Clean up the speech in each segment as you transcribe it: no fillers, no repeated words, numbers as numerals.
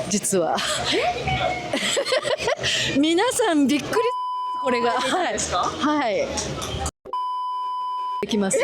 実は皆さんびっくり、これがはいできます。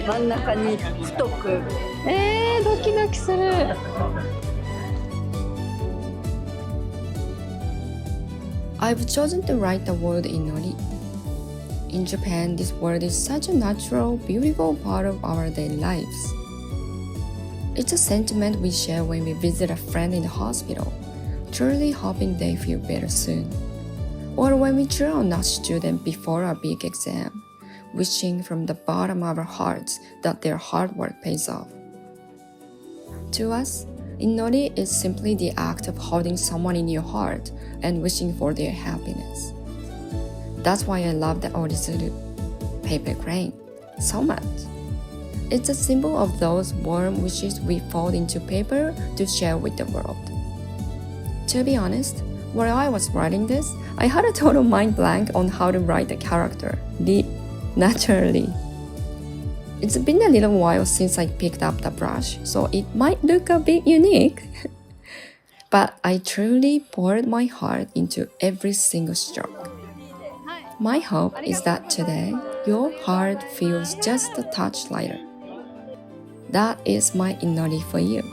真ん中に太く、ドキドキする。I've chosen to write the word inori. In Japan, this word is such a natural, beautiful part of our daily lives. It's a sentiment we share when we visit a friend in the hospital, truly hoping they feel better soon. Or when we cheer on a student before a big exam, wishing from the bottom of our hearts that their hard work pays off. To us, inori is simply the act of holding someone in your heart and wishing for their happiness. That's why I love the orisuru, paper crane, so much. It's a symbol of those warm wishes we fold into paper to share with the world. To be honest, while I was writing this, I had a total mind blank on how to write the character, naturally. It's been a little while since I picked up the brush, so it might look a bit unique. But I truly poured my heart into every single stroke. My hope is that today, your heart feels just a touch lighter. That is my inori for you.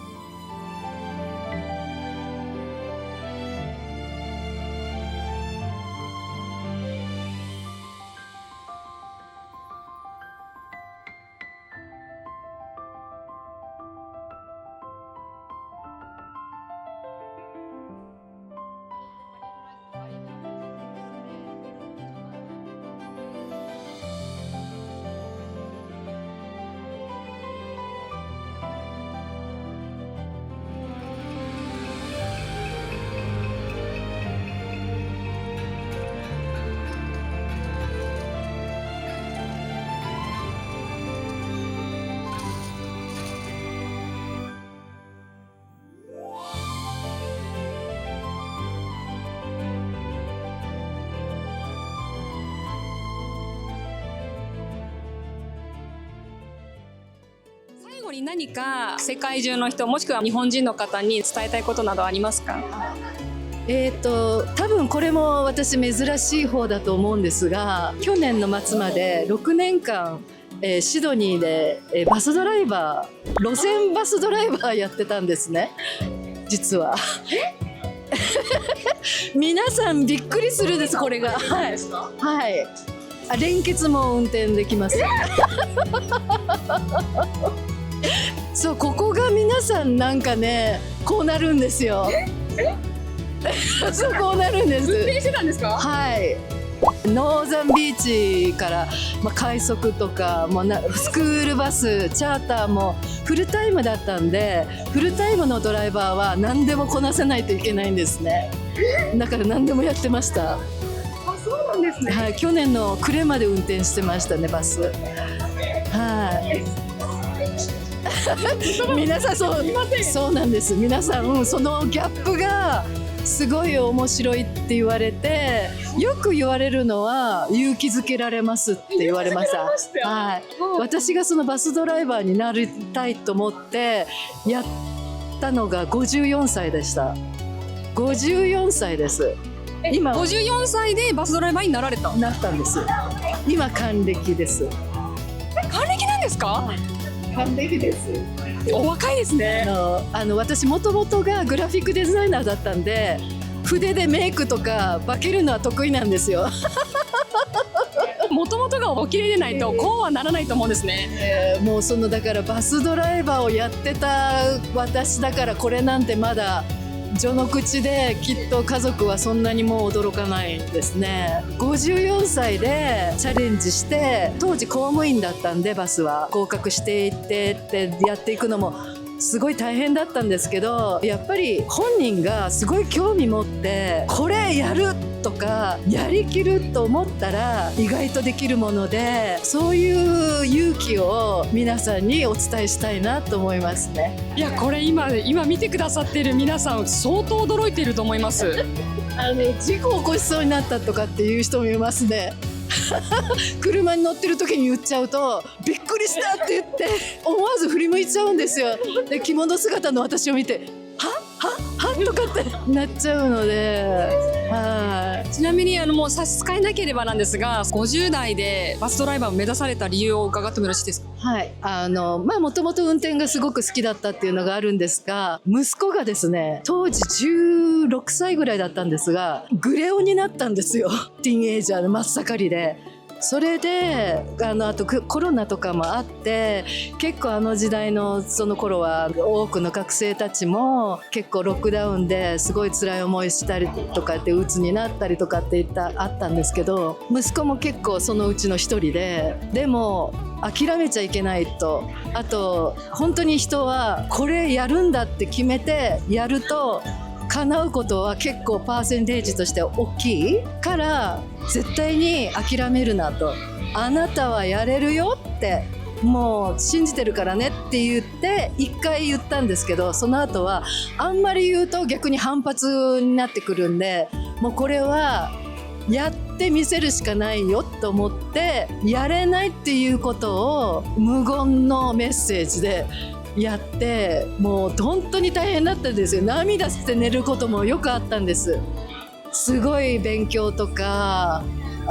最後に何か世界中の人もしくは日本人の方に伝えたいことなどありますか？多分これも私珍しい方だと思うんですが、去年の末まで6年間、シドニーで、バスドライバー、路線バスドライバーやってたんですね、実は。皆さんびっくりするです、これが。はい、はい、連結も運転できます。そう、ここが皆さんなんかね、こうなるんですよ。そう、こうなるんです。運転してたんですか？はい。ノーザンビーチから、快速とかスクールバス、チャーターもフルタイムだったんで、フルタイムのドライバーは何でもこなせないといけないんですね。だから何でもやってました。あ、そうなんですね。はい、去年の暮れまで運転してましたね、バス。はい。皆さんそうなんです。皆さんそのギャップがすごい面白いって言われて、よく言われるのは勇気づけられますって言われました。はい、私がそのバスドライバーになりたいと思ってやったのが54歳でした。54歳です。今54歳でバスドライバーになられた？なったんです。今還暦です。還暦なんですか？還暦です。お若いですね。私もともとがグラフィックデザイナーだったんで、筆でメイクとか化けるのは得意なんですよ。元々がお綺麗でないとこうはならないと思うんですね。もうだからバスドライバーをやってた私だからこれなんてまだ序の口で、きっと家族はそんなにもう驚かないですね。54歳でチャレンジして、当時公務員だったんでバスは合格していってってやっていくのもすごい大変だったんですけど、やっぱり本人がすごい興味持ってこれやるとかやりきると思ったら意外とできるもので、そういう勇気を皆さんにお伝えしたいなと思いますね。いやこれ今見てくださっている皆さん相当驚いていると思います。事故を起こしそうになったとかっていう人もいますね。車に乗ってる時に言っちゃうとびっくりしたって言って思わず振り向いちゃうんですよ。で着物姿の私を見てはとかってなっちゃうので、ちなみにもう差し支えなければなんですが、50代でバスドライバーを目指された理由を伺ってもよろしいですか？はい、もともと運転がすごく好きだったっていうのがあるんですが、息子がですね当時16歳ぐらいだったんですがグレオになったんですよ。ティーンエイジャーの真っ盛りで。それであとコロナとかもあって、結構時代のその頃は多くの学生たちも結構ロックダウンですごい辛い思いしたりとかって鬱になったりとかってあったんですけど、息子も結構そのうちの一人でも諦めちゃいけないと、あと本当に人はこれやるんだって決めてやると叶うことは結構パーセンテージとして大きいから絶対に諦めるなと、あなたはやれるよってもう信じてるからねって言って一回言ったんですけど、その後はあんまり言うと逆に反発になってくるんで、もうこれはやってみせるしかないよと思って、やれないっていうことを無言のメッセージでやって、もう本当に大変だったんですよ。涙して寝ることもよくあったんです。すごい勉強とか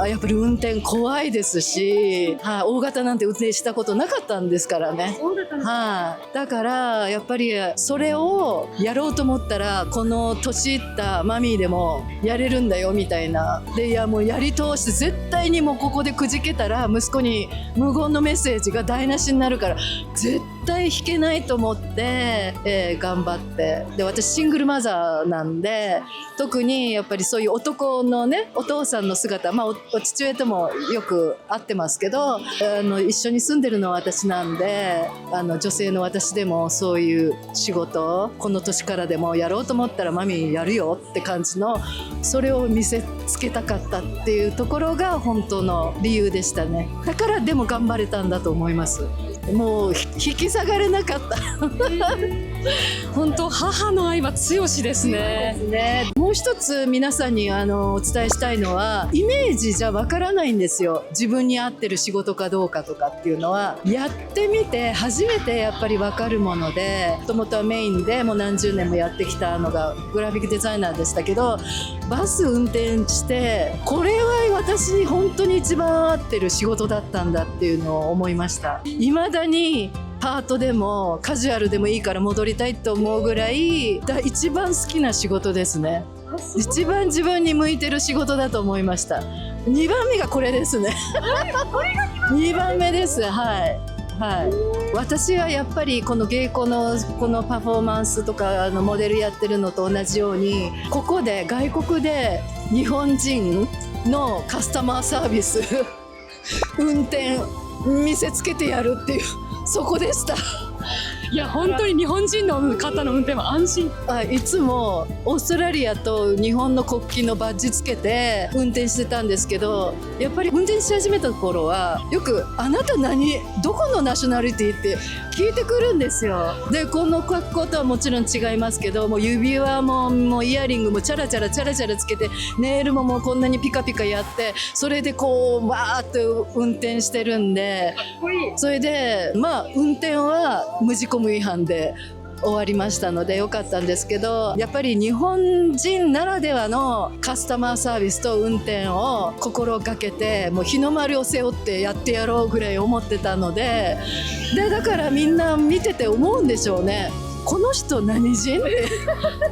やっぱり運転怖いですし、大型なんて運転したことなかったんですからね。そうだったんですか。だからやっぱりそれをやろうと思ったらこの年いったマミーでもやれるんだよみたいな。でいやもうやり通して絶対にもうここでくじけたら息子に無言のメッセージが台無しになるから絶対弾けないと思って、頑張って、で私シングルマザーなんで、特にやっぱりそういう男のねお父さんの姿、お父親ともよく会ってますけど一緒に住んでるのは私なんで、女性の私でもそういう仕事をこの年からでもやろうと思ったらマミーやるよって感じの、それを見せつけたかったっていうところが本当の理由でしたね。だからでも頑張れたんだと思います。もう引き下がれなかった本当母の愛は強しですね。もう一つ皆さんにお伝えしたいのは、イメージじゃわからないんですよ。自分に合ってる仕事かどうかとかっていうのはやってみて初めてやっぱりわかるもので、もともとはメインでもう何十年もやってきたのがグラフィックデザイナーでしたけど、バス運転してこれは私に本当に一番合ってる仕事だったんだっていうのを思いました。未だにパートでもカジュアルでもいいから戻りたいと思うぐらい一番好きな仕事ですね。一番自分に向いてる仕事だと思いました。2番目がこれですね2番目です。私はやっぱりこの芸妓のこのパフォーマンスとかモデルやってるのと同じように、ここで外国で日本人のカスタマーサービス運転見せつけてやるっていう、そこでした。いや本当に日本人の方の運転は安心。いつもオーストラリアと日本の国旗のバッジつけて運転してたんですけど、やっぱり運転し始めた頃はよくあなたどこのナショナリティって聞いてくるんですよ。でこの格好とはもちろん違いますけど、もう指輪もイヤリングもチャラチャラつけて、ネイルももうこんなにピカピカやって、それでこうわーっと運転してるんで、それで運転は無事故無違反で終わりましたのでよかったんですけど、やっぱり日本人ならではのカスタマーサービスと運転を心がけて、もう日の丸を背負ってやってやろうぐらい思ってたので、だからみんな見てて思うんでしょうね。この人何人って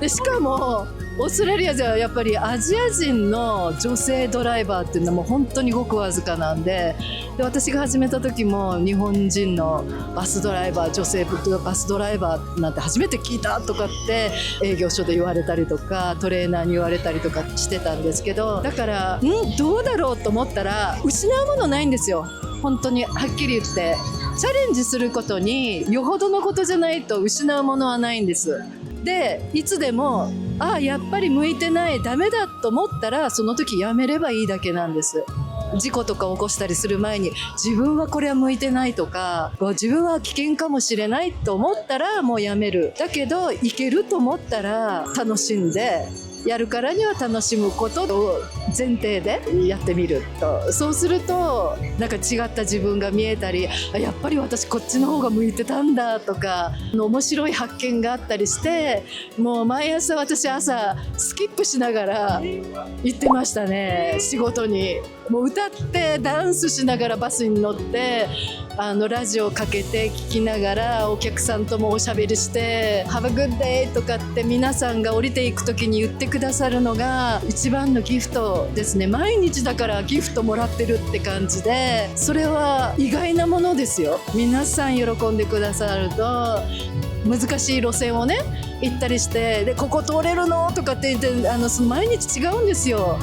でしかもオーストラリアではやっぱりアジア人の女性ドライバーっていうのはもう本当にごくわずかなんで、私が始めた時も日本人のバスドライバー、女性バスドライバーなんて初めて聞いたとかって営業所で言われたりとかトレーナーに言われたりとかしてたんですけど、だからどうだろうと思ったら失うものないんですよ。本当にはっきり言ってチャレンジすることによほどのことじゃないと失うものはないんです。でいつでもやっぱり向いてないダメだと思ったらその時やめればいいだけなんです。事故とか起こしたりする前に自分はこれは向いてないとか自分は危険かもしれないと思ったらもうやめる。だけどいけると思ったら楽しんでやるからには楽しむことを前提でやってみると、そうするとなんか違った自分が見えたり、やっぱり私こっちの方が向いてたんだとか面白い発見があったりして、もう毎朝私朝スキップしながら行ってましたね、仕事に。もう歌ってダンスしながらバスに乗ってラジオかけて聞きながらお客さんともおしゃべりして「Have a good day」とかって皆さんが降りていく時に言ってくださるのが一番のギフトですね。毎日だからギフトもらってるって感じで、それは意外なものですよ。皆さん喜んでくださると難しい路線をね行ったりしてでここ通れるのとかって言って毎日違うんですよ。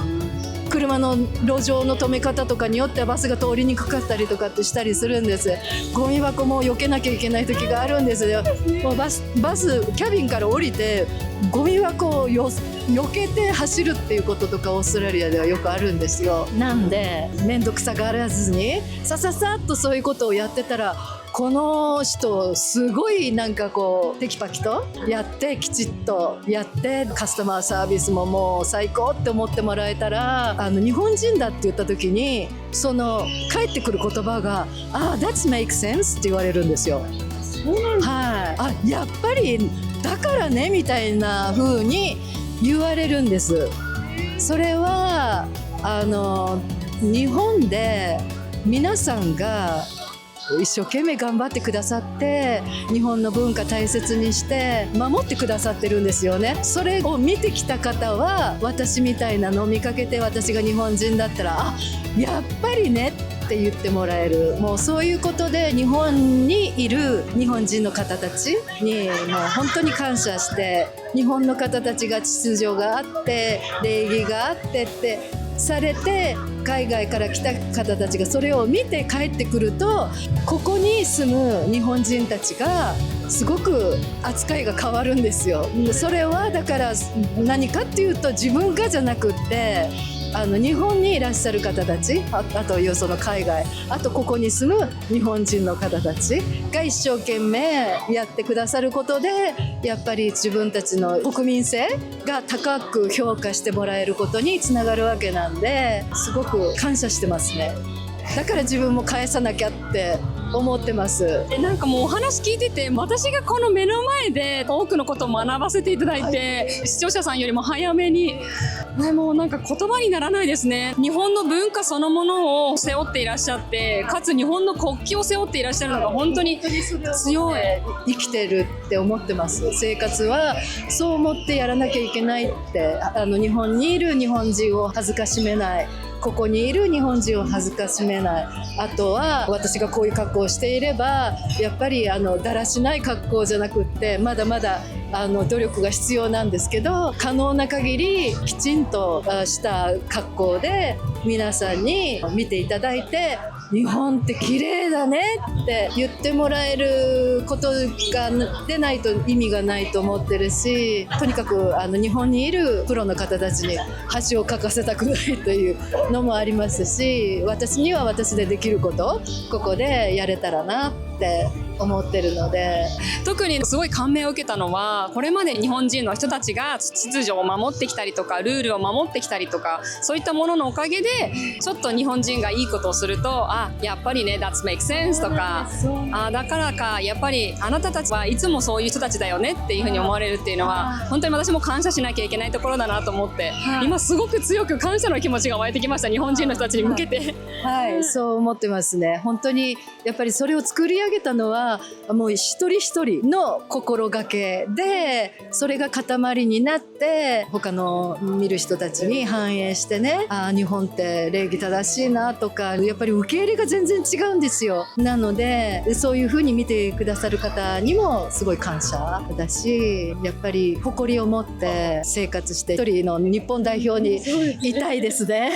車の路上の止め方とかによってはバスが通りにくかったりとかってしたりするんです。ゴミ箱も避けなきゃいけない時があるんですよ。もうバスキャビンから降りてゴミ箱を避けて走るっていうこととかオーストラリアではよくあるんですよ。なんで面倒くさがらずにさっとそういうことをやってたら、この人すごいなんかこうテキパキとやってきちっとやってカスタマーサービスももう最高って思ってもらえたら、日本人だって言った時にその返ってくる言葉がThat makes sense って言われるんですよ。はい、やっぱりだからねみたいな風に言われるんです。それは日本で皆さんが一生懸命頑張ってくださって日本の文化大切にして守ってくださってるんですよね。それを見てきた方は私みたいなのを見かけて、私が日本人だったらやっぱりねって言ってもらえる。もうそういうことで日本にいる日本人の方たちにもう本当に感謝して、日本の方たちが秩序があって礼儀があってってされて海外から来た方たちがそれを見て帰ってくると、ここに住む日本人たちがすごく扱いが変わるんですよ。それはだから何かっていうと自分がじゃなくって日本にいらっしゃる方たち、あとよその海外、あとここに住む日本人の方たちが一生懸命やってくださることで、やっぱり自分たちの国民性が高く評価してもらえることにつながるわけなんで、すごく感謝してますね。だから自分も返さなきゃって思ってます。なんかもうお話聞いてて、私がこの目の前で多くのことを学ばせていただいて、視聴者さんよりも早めにもうなんか言葉にならないですね。日本の文化そのものを背負っていらっしゃって、かつ日本の国旗を背負っていらっしゃるのが本当に強い。生きてるって思ってます。生活はそう思ってやらなきゃいけないって、日本にいる日本人を恥ずかしめない、ここにいる日本人を恥ずかしめない、あとは私がこういう格好をしていればやっぱりだらしない格好じゃなくって、まだまだ努力が必要なんですけど、可能な限りきちんとした格好で皆さんに見ていただいて、日本って綺麗だねって言ってもらえることが出ないと意味がないと思ってるし、とにかく日本にいるプロの方たちに恥をかかせたくないというのもありますし、私には私でできることここでやれたらなって思ってるので、特にすごい感銘を受けたのは、これまで日本人の人たちが秩序を守ってきたりとかルールを守ってきたりとか、そういったもののおかげでちょっと日本人がいいことをすると、やっぱりね That makes sense とか、だからかやっぱりあなたたちはいつもそういう人たちだよねっていうふうに思われるっていうのは、本当に私も感謝しなきゃいけないところだなと思って、今すごく強く感謝の気持ちが湧いてきました。日本人の人たちに向けてはい、そう思ってますね。本当にやっぱりそれを作り上げたのはもう一人一人の心がけで、それが塊になって他の見る人たちに反映してね、日本って礼儀正しいなとか、やっぱり受け入れが全然違うんですよ。なのでそういう風に見てくださる方にもすごい感謝だし、やっぱり誇りを持って生活して一人の日本代表にいたいですね。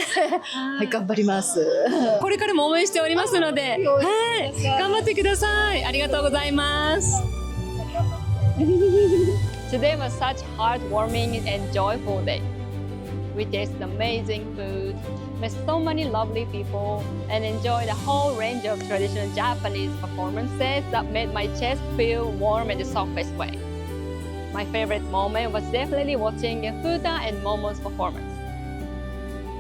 はい、頑張ります。これからも応援しておりますので、はい、頑張ってください。ありがとうございます。Today was such heartwarming and joyful day. We tasted amazing food, met so many lovely people, and enjoyed a whole range of traditional Japanese performances that made my chest feel warm in the softest way. My favorite moment was definitely watching Futa and Momo's performance.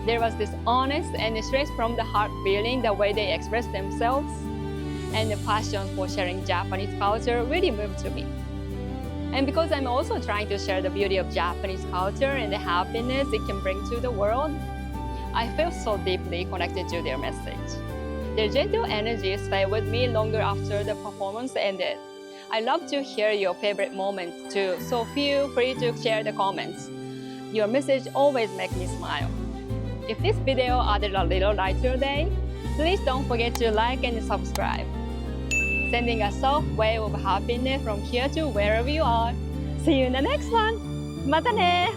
There was this honest and straight from the heart feeling the way they expressed themselves, and the passion for sharing Japanese culture really moved to me. And because I'm also trying to share the beauty of Japanese culture and the happiness it can bring to the world, I feel so deeply connected to their message. Their gentle energy stayed with me longer after the performance ended. I love to hear your favorite moments too, so feel free to share the comments. Your message always makes me smile. If this video added a little light to your day, please don't forget to like and subscribe. Sending a soft wave of happiness from here to wherever you are. See you in the next one. またね!